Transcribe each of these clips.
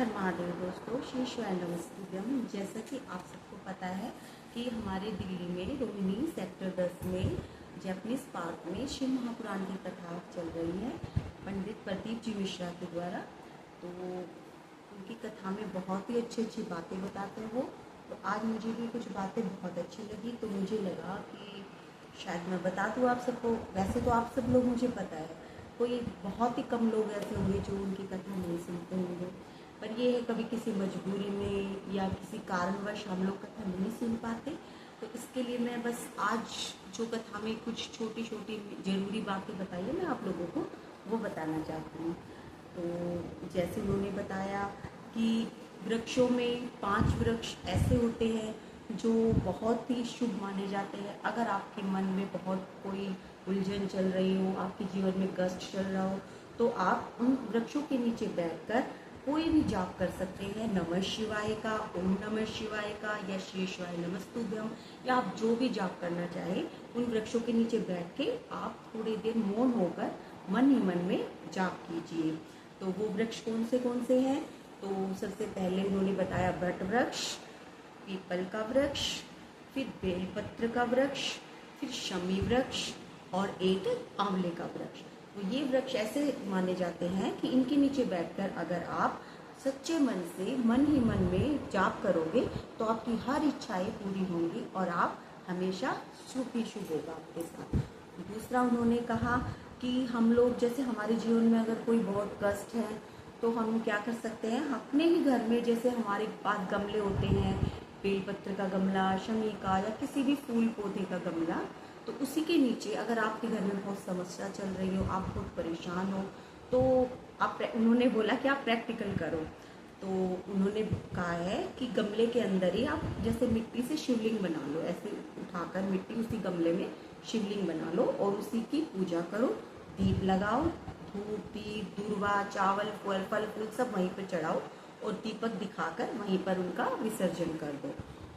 हर महादेव दोस्तों, श्री शिवाय नमस्तुभ्यम। जैसा कि आप सबको पता है कि हमारे दिल्ली में रोहिणी सेक्टर 10 में जैपनीज पार्क में शिव महापुराण की कथा चल रही है पंडित प्रदीप जी मिश्रा के द्वारा। तो उनकी कथा में बहुत ही अच्छी अच्छी बातें बताते हैं वो। तो आज मुझे भी कुछ बातें बहुत अच्छी लगी, तो मुझे लगा कि शायद मैं बता दूँ आप सबको। वैसे तो आप सब लोग मुझे पता है, कोई बहुत ही कम लोग ऐसे होंगे जो उनकी कथा नहीं सुनते होंगे, पर ये है कभी किसी मजबूरी में या किसी कारणवश हम लोग कथा नहीं सुन पाते। तो इसके लिए मैं बस आज जो कथा में कुछ छोटी छोटी ज़रूरी बातें बताई है मैं आप लोगों को वो बताना चाहती हूँ। तो जैसे उन्होंने बताया कि वृक्षों में 5 वृक्ष ऐसे होते हैं जो बहुत ही शुभ माने जाते हैं। अगर आपके मन में बहुत कोई उलझन चल रही हो, आपके जीवन में कष्ट चल रहा हो, तो आप उन वृक्षों के नीचे बैठकर कोई भी जाप कर सकते हैं। नमः शिवाय का, ओम नमः शिवाय का, या श्री शिवाय नमस्तुभ्यम, या आप जो भी जाप करना चाहे उन वृक्षों के नीचे बैठ के आप थोड़ी देर मौन होकर मन ही मन में जाप कीजिए। तो वो वृक्ष कौन से हैं? तो सबसे पहले उन्होंने बताया वट वृक्ष, पीपल का वृक्ष, फिर बेलपत्र का वृक्ष, फिर शमी वृक्ष और एक आंवले का वृक्ष। तो ये वृक्ष ऐसे माने जाते हैं कि इनके नीचे बैठकर अगर आप सच्चे मन से मन ही मन में जाप करोगे तो आपकी हर इच्छाएं पूरी होंगी और आप हमेशा शुभ ही शुभ होगा आपके साथ। दूसरा उन्होंने कहा कि हम लोग जैसे हमारे जीवन में अगर कोई बहुत कष्ट है तो हम क्या कर सकते हैं, अपने ही घर में जैसे हमारे पास गमले होते हैं, बेलपत्र का गमला, शमी का, या किसी भी फूल पौधे का गमला, तो उसी के नीचे अगर आपके घर में बहुत समस्या चल रही हो, आप बहुत परेशान हो, तो उन्होंने बोला कि आप प्रैक्टिकल करो। तो उन्होंने कहा है कि गमले के अंदर ही आप जैसे मिट्टी से शिवलिंग बना लो, ऐसे उठाकर मिट्टी उसी गमले में शिवलिंग बना लो और उसी की पूजा करो, दीप लगाओ, धूप दीप दूर्वा चावल फल फूल सब वहीं पर चढ़ाओ और दीपक दिखाकर वहीं पर उनका विसर्जन कर दो।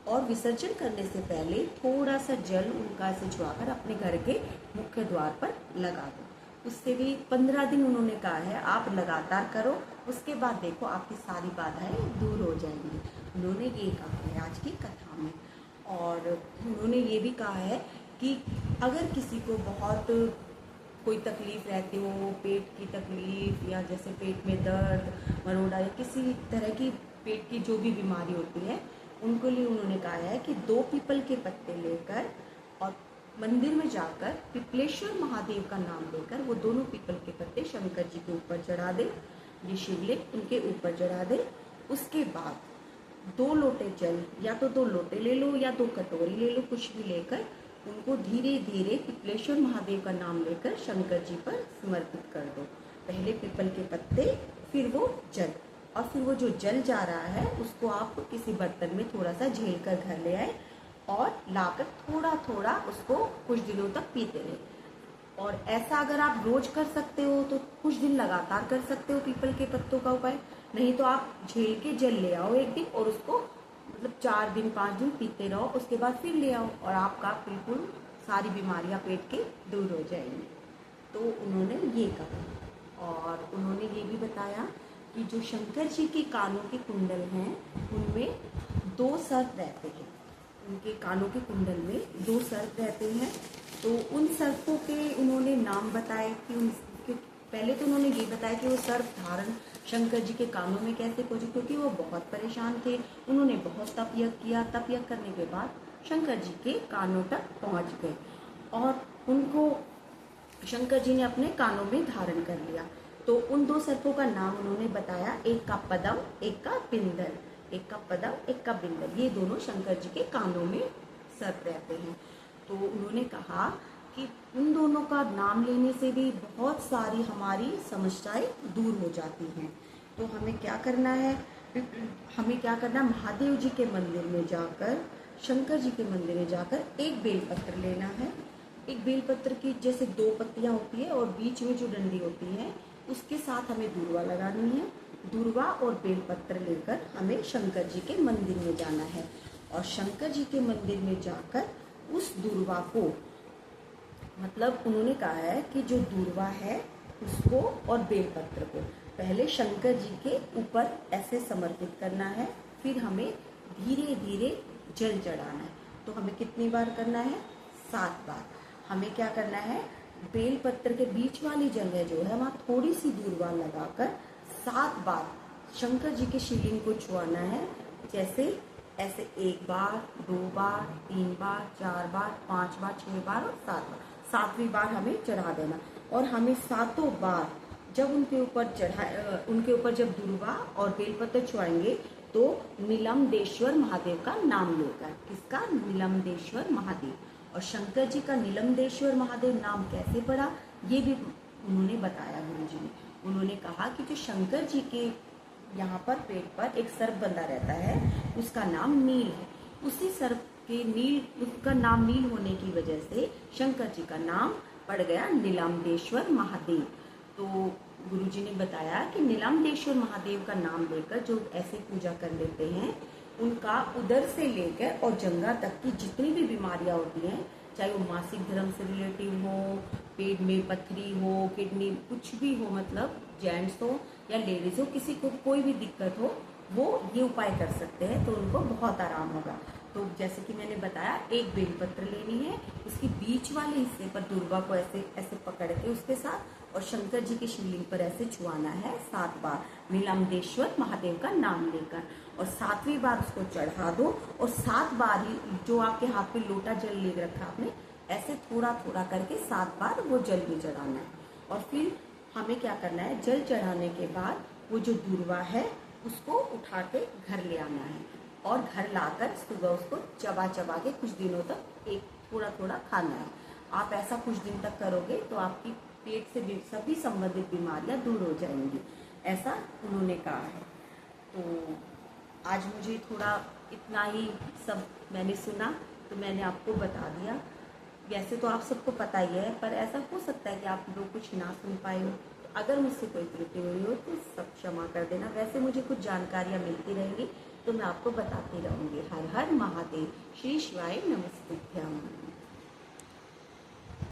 और विसर्जन करने से पहले थोड़ा सा जल उनका से छुआकर अपने घर के मुख्य द्वार पर लगा दो। उससे भी 15 दिन उन्होंने कहा है आप लगातार करो, उसके बाद देखो आपकी सारी बाधाएं दूर हो जाएंगी। उन्होंने ये कहा है आज की कथा में। और उन्होंने ये भी कहा है कि अगर किसी को बहुत कोई तकलीफ रहती हो, पेट की तकलीफ या जैसे पेट में दर्द, मरोड़ा या किसी तरह की पेट की जो भी बीमारी होती है, उनको लिए उन्होंने कहा है कि 2 पीपल के पत्ते लेकर और मंदिर में जाकर पिपलेश्वर महादेव का नाम लेकर वो दोनों पीपल के पत्ते शंकर जी के ऊपर चढ़ा दे, ये शिवलिंग उनके ऊपर चढ़ा दे। उसके बाद 2 लोटे जल, या तो 2 लोटे ले लो या 2 कटोरी ले लो, कुछ भी लेकर उनको धीरे धीरे पिपलेश्वर महादेव का नाम लेकर शंकर जी पर समर्पित कर दो। पहले पीपल के पत्ते, फिर वो जल, और फिर वो जो जल जा रहा है उसको आप किसी बर्तन में थोड़ा सा झेल कर घर ले आए और लाकर थोड़ा थोड़ा उसको कुछ दिनों तक पीते रहे। और ऐसा अगर आप रोज कर सकते हो तो कुछ दिन लगातार कर सकते हो पीपल के पत्तों का उपाय। नहीं तो आप झेल के जल ले आओ एक दिन और उसको मतलब 4 दिन 5 दिन पीते रहो, उसके बाद फिर ले आओ और आपका बिल्कुल सारी बीमारियां पेट के दूर हो जाएंगी। तो उन्होंने ये कहा। और उन्होंने ये भी बताया कि जो शंकर जी के कानों के कुंडल हैं उनमें 2 सर्प रहते हैं। उनके कानों के कुंडल में 2 सर्प रहते हैं। तो उन सर्पों के उन्होंने नाम बताए कि पहले तो उन्होंने ये बताया कि वो सर्प धारण शंकर जी के कानों में कैसे पहुंचे, क्योंकि वो बहुत परेशान थे। उन्होंने बहुत तप यज्ञ किया, तप यज्ञ करने के बाद शंकर जी के कानों तक पहुंच गए और उनको शंकर जी ने अपने कानों में धारण कर लिया। तो उन 2 सर्पों का नाम उन्होंने बताया, एक का पदम, एक का पिंदल। एक का पदम, एक का बिंदल, ये दोनों शंकर जी के कानों में सर्प रहते हैं। तो उन्होंने कहा कि उन दोनों का नाम लेने से भी बहुत सारी हमारी समस्याएं दूर हो जाती हैं। तो हमें क्या करना है, महादेव जी के मंदिर में जाकर, शंकर जी के मंदिर में जाकर एक बेलपत्र लेना है। एक बेलपत्र की जैसे 2 पत्तियां होती है और बीच में जो डंडी होती है उसके साथ हमें दूर्वा लगानी है। दूर्वा और बेलपत्र लेकर हमें शंकर जी के मंदिर में जाना है और शंकर जी के मंदिर में जाकर उस दूर्वा को, मतलब उन्होंने कहा है कि जो दूर्वा है उसको और बेलपत्र को पहले शंकर जी के ऊपर ऐसे समर्पित करना है, फिर हमें धीरे धीरे जल चढ़ाना है। तो हमें कितनी बार करना है? 7 बार। हमें क्या करना है, बेल पत्र के बीच वाली जगह जो है वहाँ थोड़ी सी दूर्वा लगाकर 7 बार शंकर जी के शिवलिंग को छुआना है। जैसे ऐसे 1 बार, 2 बार, 3 बार, 4 बार, 5 बार, 6 बार और 7 बार। 7वीं बार हमें चढ़ा देना। और हमें 7 बार जब उनके ऊपर जब दुर्वा और बेलपत्र छुआएंगे तो नीलमदेश्वर महादेव का नाम लेकर। किसका? नीलमदेश्वर महादेव। और शंकर जी का नीलमदेश्वर महादेव नाम कैसे पड़ा, ये भी उन्होंने बताया गुरु जी ने। उन्होंने कहा कि जो शंकर जी के यहाँ पर पेट पर एक सर्प बंधा रहता है, उसका नाम नील है। उसी सर्प के उसका नाम नील होने की वजह से शंकर जी का नाम पड़ गया नीलमदेश्वर महादेव। तो गुरु जी ने बताया कि नीलमदेश्वर महादेव का नाम लेकर जो ऐसे पूजा कर लेते हैं, उनका उदर से लेकर और जंघा तक की जितनी भी बीमारियां होती हैं, चाहे वो मासिक धर्म से रिलेटिव हो, पेट में पथरी हो, किडनी, कुछ भी हो, मतलब जेंट्स हो या लेडीज हो, किसी को कोई भी दिक्कत हो, वो ये उपाय कर सकते हैं, तो उनको बहुत आराम होगा। तो जैसे कि मैंने बताया, एक बेलपत्र लेनी है, उसके बीच वाले हिस्से पर दुर्वा को ऐसे ऐसे पकड़ के उसके साथ और शंकर जी के शिवलिंग पर ऐसे छुआना है 7 बार नीलमदेश्वर महादेव का नाम लेकर। और 7वीं बार उसको चढ़ा दो और 7 बार ही जो आपके हाथ पे लोटा जल ले रखा आपने, ऐसे थोड़ा थोड़ा करके 7 बार वो जल भी चढ़ाना है। और फिर हमें क्या करना है, जल चढ़ाने के बाद वो जो दुर्वा है उसको उठा के घर ले आना है और घर लाकर सुबह उसको चबा चबा के कुछ दिनों तक एक थोड़ा थोड़ा खाना है। आप ऐसा कुछ दिन तक करोगे तो आपकी पेट से सभी संबंधित बीमारियां दूर हो जाएंगी, ऐसा उन्होंने कहा है। तो आज मुझे थोड़ा इतना ही सब मैंने सुना तो मैंने आपको बता दिया। वैसे तो आप सबको पता ही है, पर ऐसा हो सकता है कि आप लोग कुछ ना सुन पाए हो। अगर मुझसे कोई त्रुटि हुई हो तो सब क्षमा कर देना। वैसे मुझे कुछ जानकारियाँ मिलती रहेंगी तो मैं आपको बताती रहूँगी। हर हर महादेव। श्री शिवाय नमस्तुभ्यम।